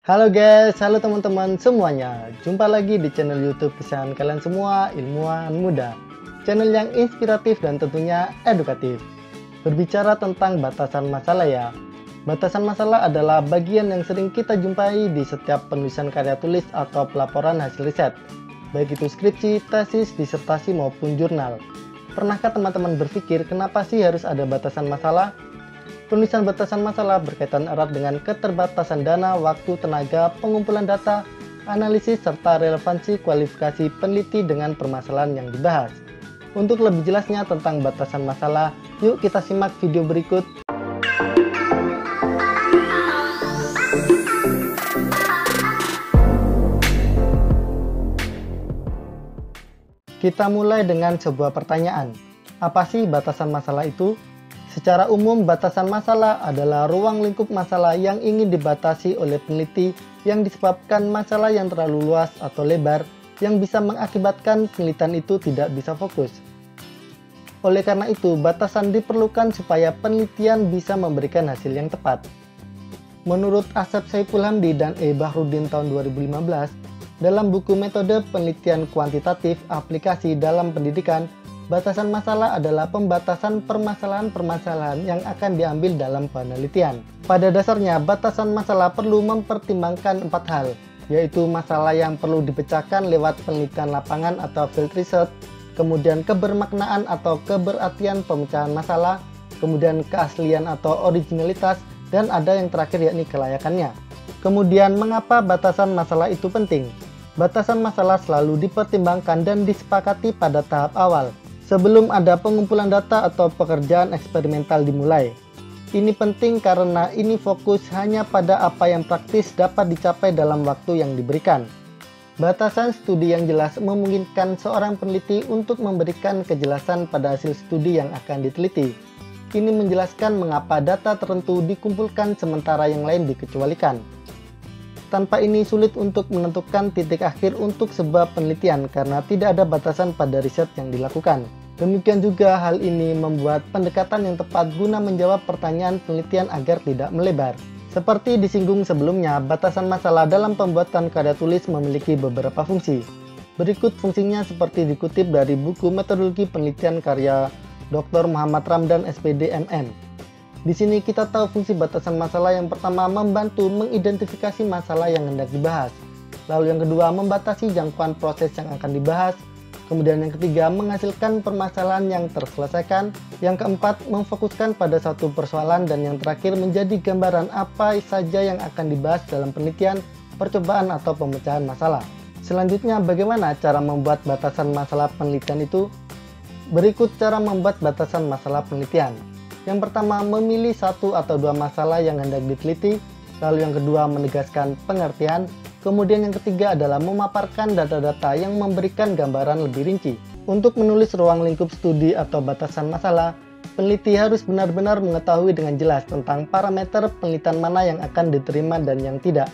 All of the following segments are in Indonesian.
Halo guys, halo teman-teman semuanya. Jumpa lagi di channel YouTube kesayangan kalian semua, Ilmuwan Muda. Channel yang inspiratif dan tentunya edukatif. Berbicara tentang batasan masalah ya. Batasan masalah adalah bagian yang sering kita jumpai di setiap penulisan karya tulis atau pelaporan hasil riset, baik itu skripsi, tesis, disertasi maupun jurnal. Pernahkah teman-teman berpikir kenapa sih harus ada batasan masalah? Penulisan batasan masalah berkaitan erat dengan keterbatasan dana, waktu, tenaga, pengumpulan data, analisis, serta relevansi kualifikasi peneliti dengan permasalahan yang dibahas. Untuk lebih jelasnya tentang batasan masalah, yuk kita simak video berikut. Kita mulai dengan sebuah pertanyaan. Apa sih batasan masalah itu? Secara umum, batasan masalah adalah ruang lingkup masalah yang ingin dibatasi oleh peneliti yang disebabkan masalah yang terlalu luas atau lebar yang bisa mengakibatkan penelitian itu tidak bisa fokus. Oleh karena itu, batasan diperlukan supaya penelitian bisa memberikan hasil yang tepat. Menurut Asep Saiful Hamdi dan E. Bahrudin tahun 2015, dalam buku Metode Penelitian Kuantitatif Aplikasi dalam Pendidikan, batasan masalah adalah pembatasan permasalahan-permasalahan yang akan diambil dalam penelitian. Pada dasarnya, batasan masalah perlu mempertimbangkan 4 hal, yaitu masalah yang perlu dipecahkan lewat penelitian lapangan atau field research, kemudian kebermaknaan atau keberartian pemecahan masalah, kemudian keaslian atau originalitas, dan ada yang terakhir yakni kelayakannya. Kemudian, mengapa batasan masalah itu penting? Batasan masalah selalu dipertimbangkan dan disepakati pada tahap awal, sebelum ada pengumpulan data atau pekerjaan eksperimental dimulai. Ini penting karena ini fokus hanya pada apa yang praktis dapat dicapai dalam waktu yang diberikan. Batasan studi yang jelas memungkinkan seorang peneliti untuk memberikan kejelasan pada hasil studi yang akan diteliti. Ini menjelaskan mengapa data tertentu dikumpulkan sementara yang lain dikecualikan. Tanpa ini sulit untuk menentukan titik akhir untuk sebuah penelitian karena tidak ada batasan pada riset yang dilakukan. Demikian juga hal ini membuat pendekatan yang tepat guna menjawab pertanyaan penelitian agar tidak melebar. Seperti disinggung sebelumnya, batasan masalah dalam pembuatan karya tulis memiliki beberapa fungsi. Berikut fungsinya seperti dikutip dari buku Metodologi Penelitian karya Dr. Muhammad Ramdan SPD MM. Di sini kita tahu fungsi batasan masalah yang pertama membantu mengidentifikasi masalah yang hendak dibahas. Lalu yang kedua membatasi jangkauan proses yang akan dibahas. Kemudian yang ketiga menghasilkan permasalahan yang terselesaikan. Yang keempat memfokuskan pada satu persoalan. Dan yang terakhir menjadi gambaran apa saja yang akan dibahas dalam penelitian, percobaan atau pemecahan masalah. Selanjutnya bagaimana cara membuat batasan masalah penelitian itu? Berikut cara membuat batasan masalah penelitian. Yang pertama, memilih satu atau dua masalah yang hendak diteliti. Lalu yang kedua, menegaskan pengertian. Kemudian yang ketiga adalah memaparkan data-data yang memberikan gambaran lebih rinci. Untuk menulis ruang lingkup studi atau batasan masalah, peneliti harus benar-benar mengetahui dengan jelas tentang parameter penelitian mana yang akan diterima dan yang tidak.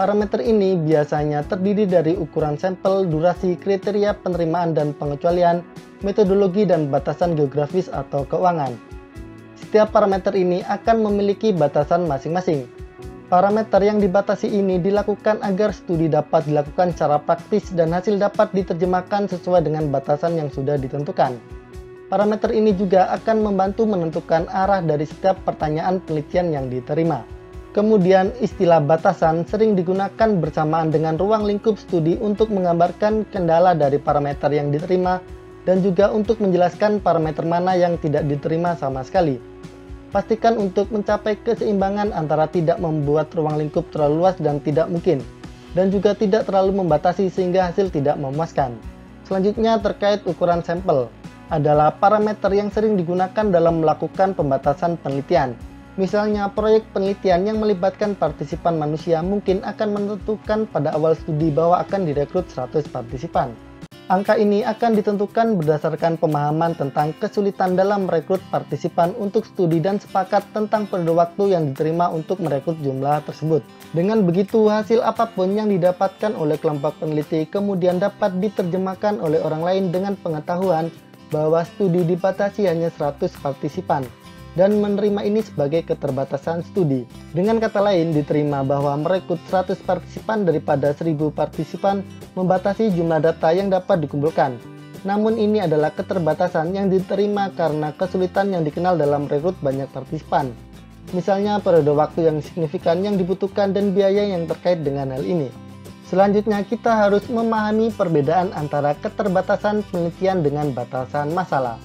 Parameter ini biasanya terdiri dari ukuran sampel, durasi, kriteria penerimaan dan pengecualian, metodologi, dan batasan geografis atau keuangan. Setiap parameter ini akan memiliki batasan masing-masing. Parameter yang dibatasi ini dilakukan agar studi dapat dilakukan secara praktis dan hasil dapat diterjemahkan sesuai dengan batasan yang sudah ditentukan. Parameter ini juga akan membantu menentukan arah dari setiap pertanyaan penelitian yang diterima. Kemudian, istilah batasan sering digunakan bersamaan dengan ruang lingkup studi untuk menggambarkan kendala dari parameter yang diterima dan juga untuk menjelaskan parameter mana yang tidak diterima sama sekali. Pastikan untuk mencapai keseimbangan antara tidak membuat ruang lingkup terlalu luas dan tidak mungkin, dan juga tidak terlalu membatasi sehingga hasil tidak memuaskan. Selanjutnya terkait ukuran sampel, adalah parameter yang sering digunakan dalam melakukan pembatasan penelitian. Misalnya proyek penelitian yang melibatkan partisipan manusia mungkin akan menentukan pada awal studi bahwa akan direkrut 100 partisipan. Angka ini akan ditentukan berdasarkan pemahaman tentang kesulitan dalam merekrut partisipan untuk studi dan sepakat tentang periode waktu yang diterima untuk merekrut jumlah tersebut. Dengan begitu, hasil apapun yang didapatkan oleh kelompok peneliti kemudian dapat diterjemahkan oleh orang lain dengan pengetahuan bahwa studi dibatasi hanya 100 partisipan. dan menerima ini sebagai keterbatasan studi. Dengan kata lain, diterima bahwa merekrut 100 partisipan daripada 1000 partisipan membatasi jumlah data yang dapat dikumpulkan. Namun ini adalah keterbatasan yang diterima karena kesulitan yang dikenal dalam merekrut banyak partisipan. Misalnya periode waktu yang signifikan yang dibutuhkan dan biaya yang terkait dengan hal ini. Selanjutnya kita harus memahami perbedaan antara keterbatasan penelitian dengan batasan masalah.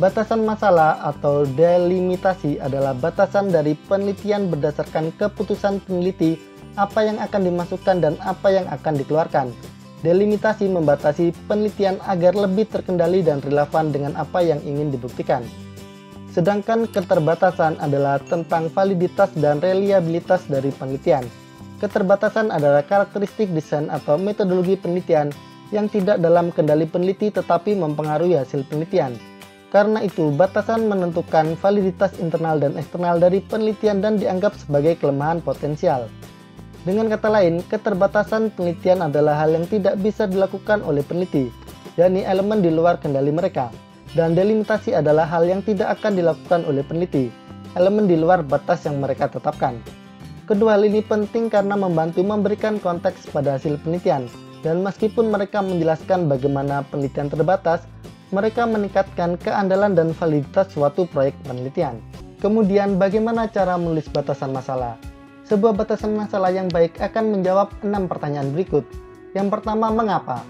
Batasan masalah atau delimitasi adalah batasan dari penelitian berdasarkan keputusan peneliti apa yang akan dimasukkan dan apa yang akan dikeluarkan. Delimitasi membatasi penelitian agar lebih terkendali dan relevan dengan apa yang ingin dibuktikan. Sedangkan keterbatasan adalah tentang validitas dan reliabilitas dari penelitian. Keterbatasan adalah karakteristik desain atau metodologi penelitian yang tidak dalam kendali peneliti tetapi mempengaruhi hasil penelitian. Karena itu, batasan menentukan validitas internal dan eksternal dari penelitian dan dianggap sebagai kelemahan potensial. Dengan kata lain, keterbatasan penelitian adalah hal yang tidak bisa dilakukan oleh peneliti, yakni elemen di luar kendali mereka. Dan delimitasi adalah hal yang tidak akan dilakukan oleh peneliti, elemen di luar batas yang mereka tetapkan. Kedua hal ini penting karena membantu memberikan konteks pada hasil penelitian, dan meskipun mereka menjelaskan bagaimana penelitian terbatas, mereka meningkatkan keandalan dan validitas suatu proyek penelitian. Kemudian, bagaimana cara menulis batasan masalah? Sebuah batasan masalah yang baik akan menjawab 6 pertanyaan berikut. Yang pertama, mengapa?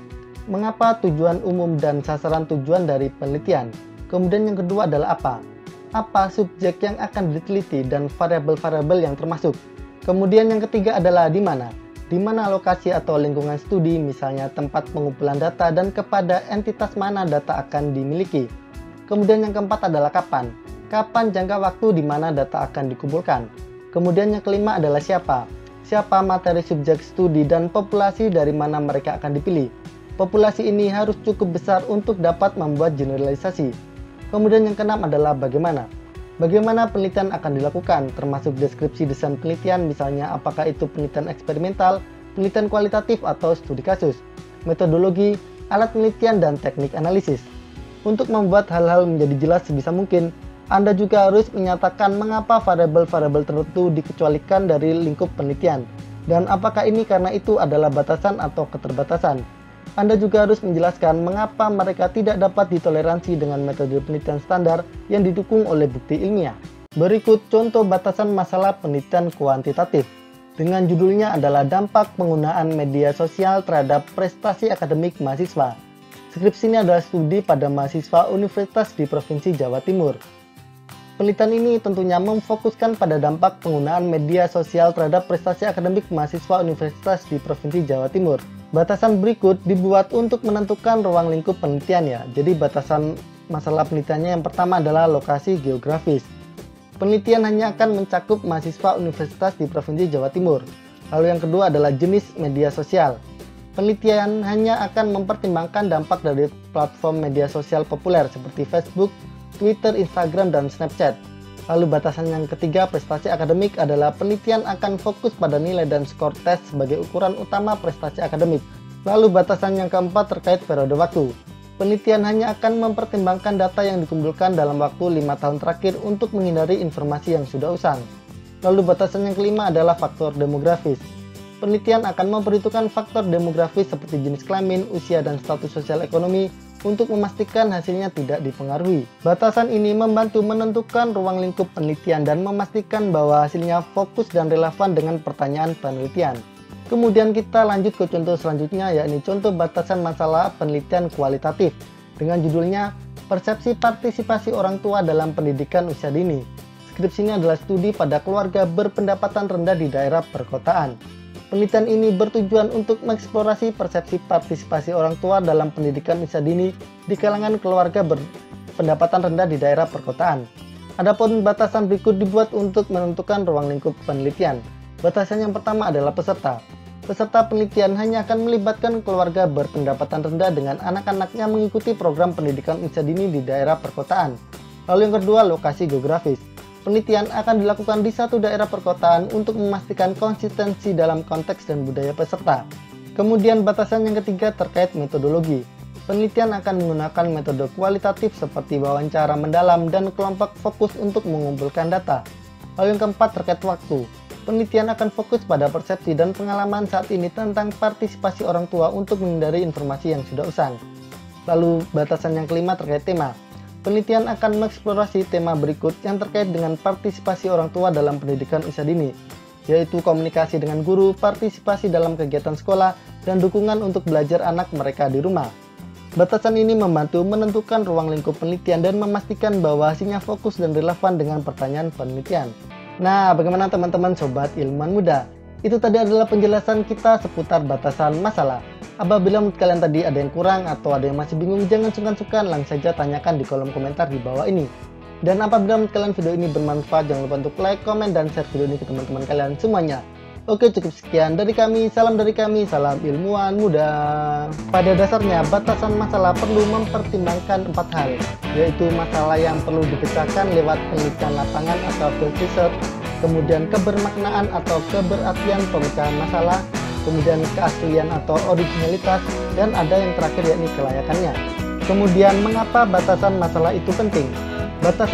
Mengapa tujuan umum dan sasaran tujuan dari penelitian? Kemudian yang kedua adalah apa? Apa subjek yang akan diteliti dan variabel-variabel yang termasuk? Kemudian yang ketiga adalah di mana? Di mana lokasi atau lingkungan studi, misalnya tempat pengumpulan data dan kepada entitas mana data akan dimiliki. Kemudian yang keempat adalah kapan? Kapan jangka waktu di mana data akan dikumpulkan? Kemudian yang kelima adalah siapa? Siapa materi subjek studi dan populasi dari mana mereka akan dipilih. Populasi ini harus cukup besar untuk dapat membuat generalisasi. Kemudian yang keenam adalah bagaimana. Bagaimana penelitian akan dilakukan, termasuk deskripsi desain penelitian, misalnya apakah itu penelitian eksperimental, penelitian kualitatif atau studi kasus, metodologi, alat penelitian, dan teknik analisis. Untuk membuat hal-hal menjadi jelas sebisa mungkin, Anda juga harus menyatakan mengapa variabel-variabel tertentu dikecualikan dari lingkup penelitian, dan apakah ini karena itu adalah batasan atau keterbatasan. Anda juga harus menjelaskan mengapa mereka tidak dapat ditoleransi dengan metode penelitian standar yang didukung oleh bukti ilmiah. Berikut contoh batasan masalah penelitian kuantitatif. Dengan judulnya adalah dampak penggunaan media sosial terhadap prestasi akademik mahasiswa. Skripsi ini adalah studi pada mahasiswa universitas di Provinsi Jawa Timur. Penelitian ini tentunya memfokuskan pada dampak penggunaan media sosial terhadap prestasi akademik mahasiswa universitas di Provinsi Jawa Timur. Batasan berikut dibuat untuk menentukan ruang lingkup penelitian ya. Jadi batasan masalah penelitiannya yang pertama adalah lokasi geografis. Penelitian hanya akan mencakup mahasiswa universitas di Provinsi Jawa Timur. Lalu yang kedua adalah jenis media sosial. Penelitian hanya akan mempertimbangkan dampak dari platform media sosial populer seperti Facebook, Twitter, Instagram, dan Snapchat. Lalu batasan yang ketiga, prestasi akademik, adalah penelitian akan fokus pada nilai dan skor tes sebagai ukuran utama prestasi akademik. Lalu batasan yang keempat terkait periode waktu. Penelitian hanya akan mempertimbangkan data yang dikumpulkan dalam waktu 5 tahun terakhir untuk menghindari informasi yang sudah usang. Lalu batasan yang kelima adalah faktor demografis. Penelitian akan memperhitungkan faktor demografis seperti jenis kelamin, usia, dan status sosial ekonomi untuk memastikan hasilnya tidak dipengaruhi. Batasan ini membantu menentukan ruang lingkup penelitian dan memastikan bahwa hasilnya fokus dan relevan dengan pertanyaan penelitian. Kemudian kita lanjut ke contoh selanjutnya, yakni contoh batasan masalah penelitian kualitatif dengan judulnya Persepsi Partisipasi Orang Tua dalam Pendidikan Usia Dini. Skripsi ini adalah studi pada keluarga berpendapatan rendah di daerah perkotaan. Penelitian ini bertujuan untuk mengeksplorasi persepsi partisipasi orang tua dalam pendidikan usia dini di kalangan keluarga berpendapatan rendah di daerah perkotaan. Adapun batasan berikut dibuat untuk menentukan ruang lingkup penelitian. Batasan yang pertama adalah peserta. Peserta penelitian hanya akan melibatkan keluarga berpendapatan rendah dengan anak-anaknya mengikuti program pendidikan usia dini di daerah perkotaan. Lalu yang kedua, lokasi geografis. Penelitian akan dilakukan di satu daerah perkotaan untuk memastikan konsistensi dalam konteks dan budaya peserta. Kemudian batasan yang ketiga terkait metodologi. Penelitian akan menggunakan metode kualitatif seperti wawancara mendalam dan kelompok fokus untuk mengumpulkan data. Lalu yang keempat terkait waktu. Penelitian akan fokus pada persepsi dan pengalaman saat ini tentang partisipasi orang tua untuk menghindari informasi yang sudah usang. Lalu batasan yang kelima terkait tema. Penelitian akan mengeksplorasi tema berikut yang terkait dengan partisipasi orang tua dalam pendidikan usia dini, yaitu komunikasi dengan guru, partisipasi dalam kegiatan sekolah, dan dukungan untuk belajar anak mereka di rumah. Batasan ini membantu menentukan ruang lingkup penelitian dan memastikan bahwa hasilnya fokus dan relevan dengan pertanyaan penelitian. Nah, bagaimana teman-teman sobat ilmuwan muda? Itu tadi adalah penjelasan kita seputar batasan masalah. Apabila menurut kalian tadi ada yang kurang atau ada yang masih bingung, jangan sungkan-sungkan, langsung saja tanyakan di kolom komentar di bawah ini. Dan apabila menurut kalian video ini bermanfaat, jangan lupa untuk like, komen, dan share video ini ke teman-teman kalian semuanya. Oke, cukup sekian dari kami, salam ilmuwan muda. Pada dasarnya, batasan masalah perlu mempertimbangkan 4 hal, yaitu masalah yang perlu dipecahkan lewat penelitian lapangan atau field research, kemudian kebermaknaan atau keberartian pemecahan masalah, kemudian keaslian atau originalitas, dan ada yang terakhir yakni kelayakannya. Kemudian, mengapa batasan masalah itu penting? Batasan